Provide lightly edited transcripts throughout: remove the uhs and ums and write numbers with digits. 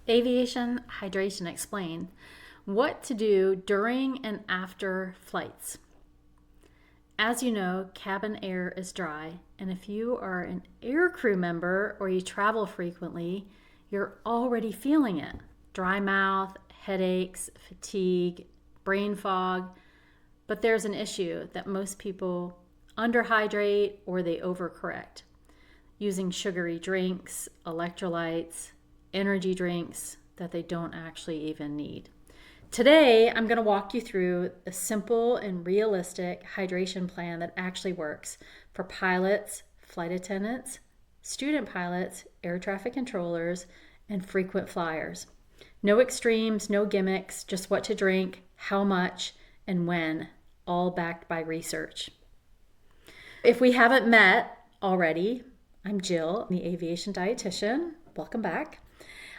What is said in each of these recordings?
Aviation Hydration Explained. What to do during and after flights. As you know, cabin air is dry, and if you are an aircrew member or you travel frequently, you're already feeling it. Dry mouth, headaches, fatigue, brain fog. But there's an issue that most people underhydrate or they overcorrect using sugary drinks, electrolytes, energy drinks that they don't actually even need. Today, I'm going to walk you through a simple and realistic hydration plan that actually works for pilots, flight attendants, student pilots, air traffic controllers, and frequent flyers. No extremes, no gimmicks, just what to drink, how much, and when, all backed by research. If we haven't met already, I'm Jill, the Aviation Dietitian. Welcome back.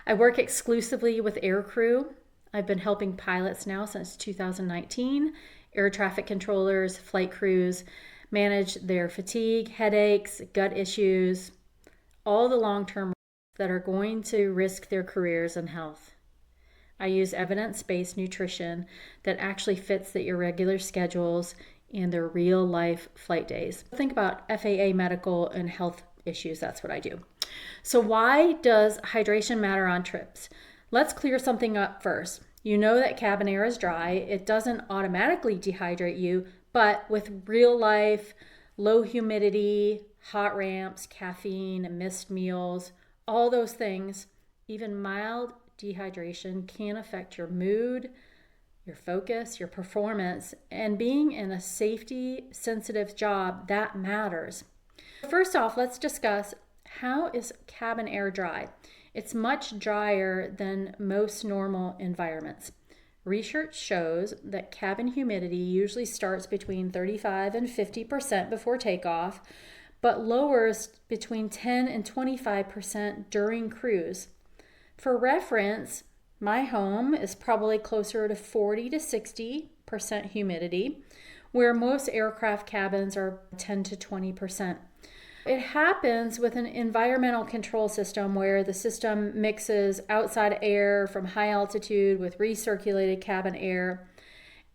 I work exclusively with Aircrew. I've been helping pilots now since 2019, air traffic controllers, flight crews, manage their fatigue, headaches, gut issues, all the long-term that are going to risk their careers and health. I use evidence-based nutrition that actually fits the irregular schedules and their real-life flight days. Think about FAA medical and health issues. That's what I do. So why does hydration matter on trips? Let's clear something up first. You know that cabin air is dry. It doesn't automatically dehydrate you, but with real life, low humidity, hot ramps, caffeine, missed meals, all those things, even mild dehydration can affect your mood, your focus, your performance, and being in a safety sensitive job, that matters. First off, let's discuss how is cabin air dry. It's much drier than most normal environments. Research shows that cabin humidity usually starts between 35 and 50% before takeoff, but lowers between 10 and 25% during cruise. For reference, my home is probably closer to 40 to 60% humidity, where most aircraft cabins are 10 to 20%. It happens with an environmental control system where the system mixes outside air from high altitude with recirculated cabin air.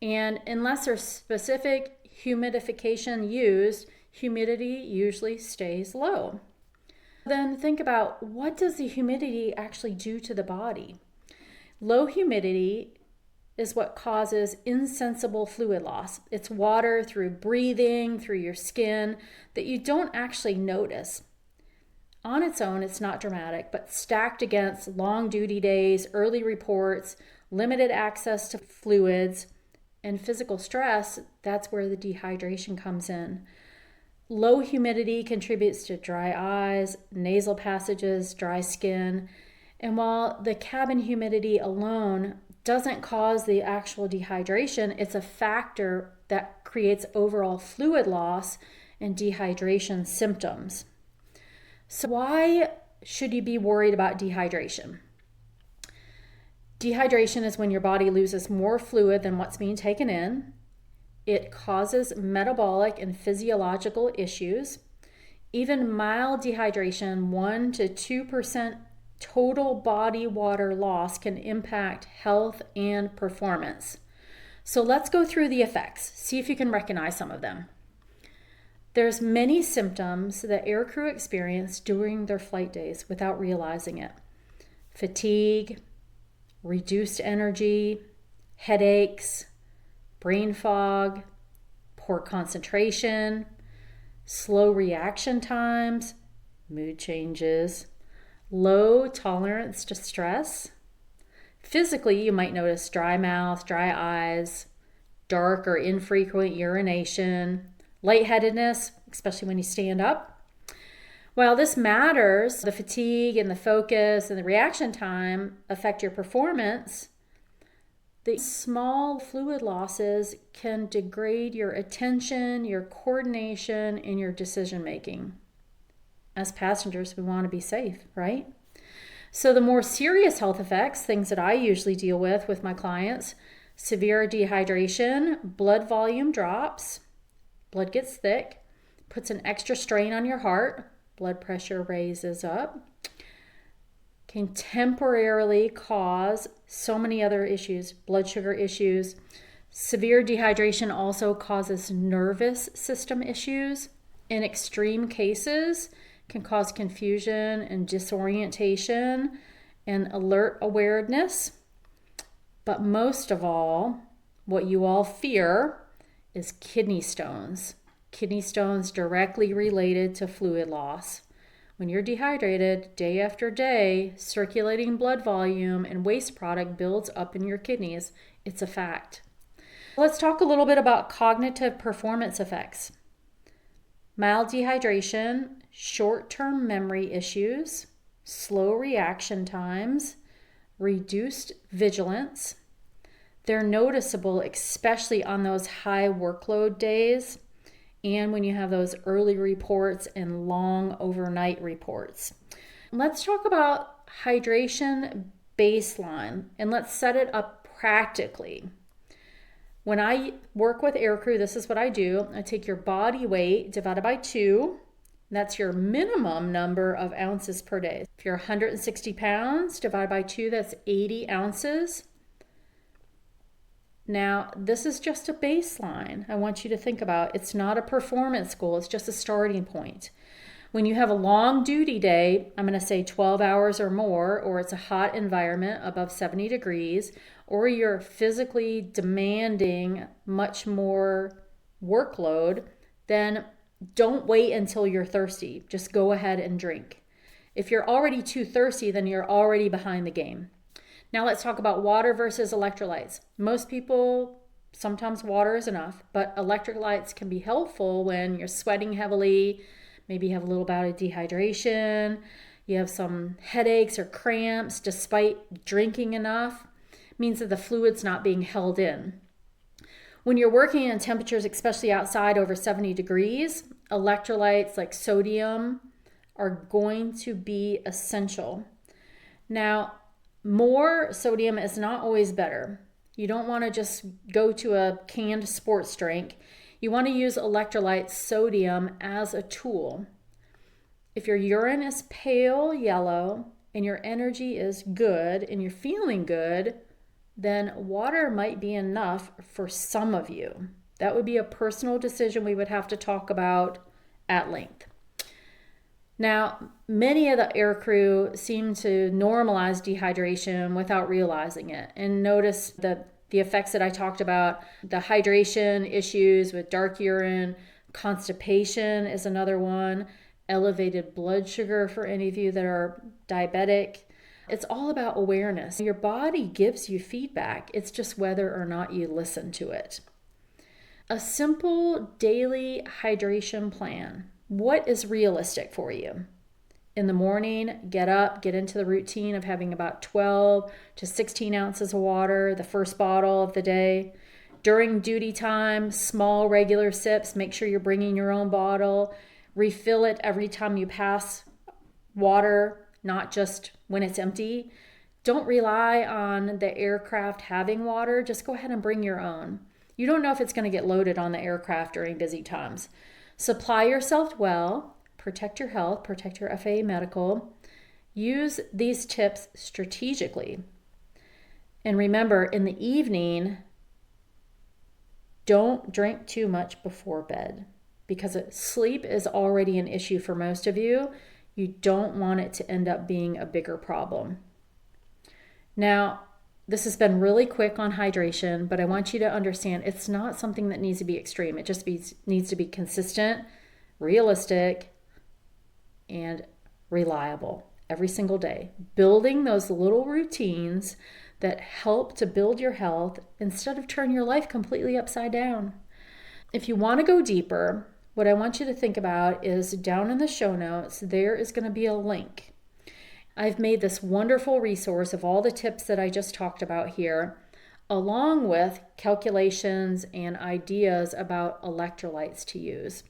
And unless there's specific humidification used, humidity usually stays low. Then think about, what does the humidity actually do to the body? Low humidity is what causes insensible fluid loss. It's water through breathing, through your skin, that you don't actually notice. On its own, it's not dramatic, but stacked against long duty days, early reports, limited access to fluids, and physical stress, that's where the dehydration comes in. Low humidity contributes to dry eyes, nasal passages, dry skin, and while the cabin humidity alone doesn't cause the actual dehydration, it's a factor that creates overall fluid loss and dehydration symptoms. So why should you be worried about dehydration? Dehydration is when your body loses more fluid than what's being taken in. It causes metabolic and physiological issues. Even mild dehydration, 1 to 2% total body water loss, can impact health and performance. So let's go through the effects. See if you can recognize some of them. There's many symptoms that aircrew experience during their flight days without realizing it. Fatigue, reduced energy, headaches, brain fog, poor concentration, slow reaction times, mood changes, low tolerance to stress. Physically, you might notice dry mouth, dry eyes, dark or infrequent urination, lightheadedness, especially when you stand up. While this matters, the fatigue and the focus and the reaction time affect your performance. The small fluid losses can degrade your attention, your coordination, and your decision making. As passengers, we want to be safe, right? So the more serious health effects, things that I usually deal with my clients, severe dehydration, blood volume drops, blood gets thick, puts an extra strain on your heart, blood pressure raises up, can temporarily cause so many other issues, blood sugar issues. Severe dehydration also causes nervous system issues. In extreme cases, can cause confusion and disorientation and alert awareness. But most of all, what you all fear is kidney stones. Kidney stones directly related to fluid loss. When you're dehydrated day after day, circulating blood volume and waste product builds up in your kidneys. It's a fact. Let's talk a little bit about cognitive performance effects. Mild dehydration, short-term memory issues, slow reaction times, reduced vigilance. They're noticeable, especially on those high workload days and when you have those early reports and long overnight reports. Let's talk about hydration baseline, and let's set it up practically. When I work with Aircrew, this is what I do. I take your body weight divided by 2. That's your minimum number of ounces per day. If you're 160 pounds, divided by 2, that's 80 ounces. Now, this is just a baseline I want you to think about. It's not a performance goal. It's just a starting point. When you have a long duty day, I'm going to say 12 hours or more, or it's a hot environment above 70 degrees, or you're physically demanding much more workload, then don't wait until you're thirsty. Just go ahead and drink. If you're already too thirsty, then you're already behind the game. Now let's talk about water versus electrolytes. Most people, sometimes water is enough, but electrolytes can be helpful when you're sweating heavily, maybe you have a little bout of dehydration, you have some headaches or cramps despite drinking enough. It means that the fluid's not being held in. When you're working in temperatures, especially outside over 70 degrees, electrolytes like sodium are going to be essential. Now, more sodium is not always better. You don't want to just go to a canned sports drink. You want to use electrolyte sodium as a tool. If your urine is pale yellow and your energy is good and you're feeling good, then water might be enough for some of you. That would be a personal decision we would have to talk about at length. Now, many of the Aircrew seem to normalize dehydration without realizing it. And notice the effects that I talked about, the hydration issues with dark urine, constipation is another one, elevated blood sugar for any of you that are diabetic. It's all about awareness. Your body gives you feedback. It's just whether or not you listen to it. A simple daily hydration plan. What is realistic for you? In the morning, get up, get into the routine of having about 12 to 16 ounces of water, the first bottle of the day. During duty time, small regular sips. Make sure you're bringing your own bottle. Refill it every time you pass water, not just when it's empty. Don't rely on the aircraft having water. Just go ahead and bring your own. You don't know if it's going to get loaded on the aircraft during busy times. Supply yourself well, protect your health, protect your FAA medical. Use these tips strategically. And remember, in the evening, don't drink too much before bed because sleep is already an issue for most of you. You don't want it to end up being a bigger problem. Now, this has been really quick on hydration, but I want you to understand it's not something that needs to be extreme. It just needs to be consistent, realistic, and reliable every single day. Building those little routines that help to build your health instead of turn your life completely upside down. If you want to go deeper, what I want you to think about is down in the show notes, there is going to be a link. I've made this wonderful resource of all the tips that I just talked about here, along with calculations and ideas about electrolytes to use.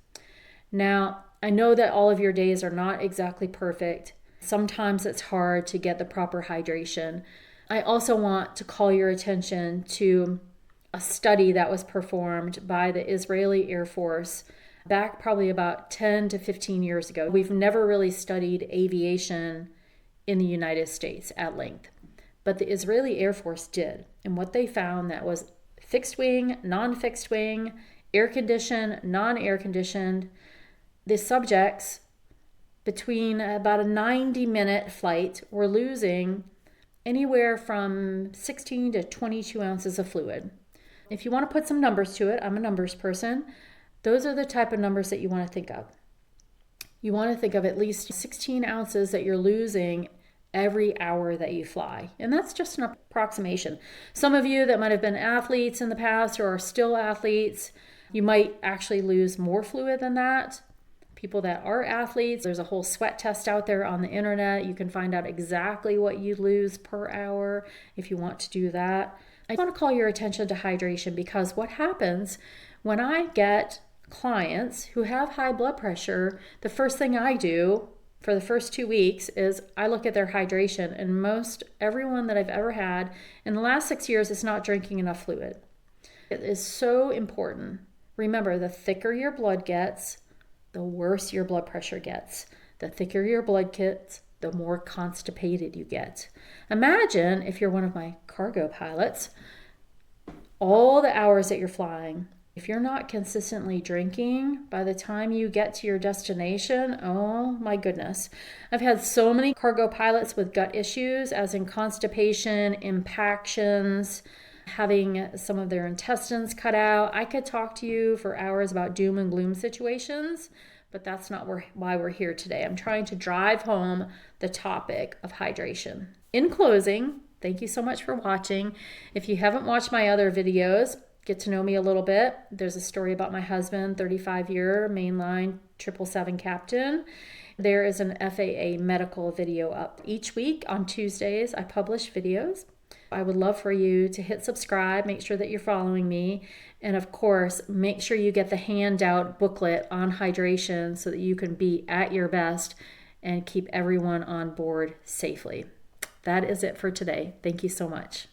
Now, I know that all of your days are not exactly perfect. Sometimes it's hard to get the proper hydration. I also want to call your attention to a study that was performed by the Israeli Air Force back probably about 10 to 15 years ago. We've never really studied aviation in the United States at length. But the Israeli Air Force did. And what they found that was fixed wing, non-fixed wing, air-conditioned, non-air-conditioned, the subjects between about a 90-minute flight were losing anywhere from 16 to 22 ounces of fluid. If you want to put some numbers to it, I'm a numbers person, those are the type of numbers that you want to think of. You want to think of at least 16 ounces that you're losing every hour that you fly. And that's just an approximation. Some of you that might have been athletes in the past or are still athletes, you might actually lose more fluid than that. People that are athletes, there's a whole sweat test out there on the internet. You can find out exactly what you lose per hour if you want to do that. I want to call your attention to hydration, because what happens when I get clients who have high blood pressure, the first thing I do for the first 2 weeks is I look at their hydration, and most everyone that I've ever had in the last 6 years is not drinking enough fluid. It is so important. Remember, the thicker your blood gets, the worse your blood pressure gets. The thicker your blood gets, the more constipated you get. Imagine if you're one of my cargo pilots, all the hours that you're flying, if you're not consistently drinking, by the time you get to your destination, oh my goodness. I've had so many cargo pilots with gut issues, as in constipation, impactions, having some of their intestines cut out. I could talk to you for hours about doom and gloom situations, but that's not why we're here today. I'm trying to drive home the topic of hydration. In closing, thank you so much for watching. If you haven't watched my other videos, get to know me a little bit. There's a story about my husband, 35-year mainline 777 captain. There is an FAA medical video up each week. On Tuesdays, I publish videos. I would love for you to hit subscribe, make sure that you're following me, and of course, make sure you get the handout booklet on hydration so that you can be at your best and keep everyone on board safely. That is it for today. Thank you so much.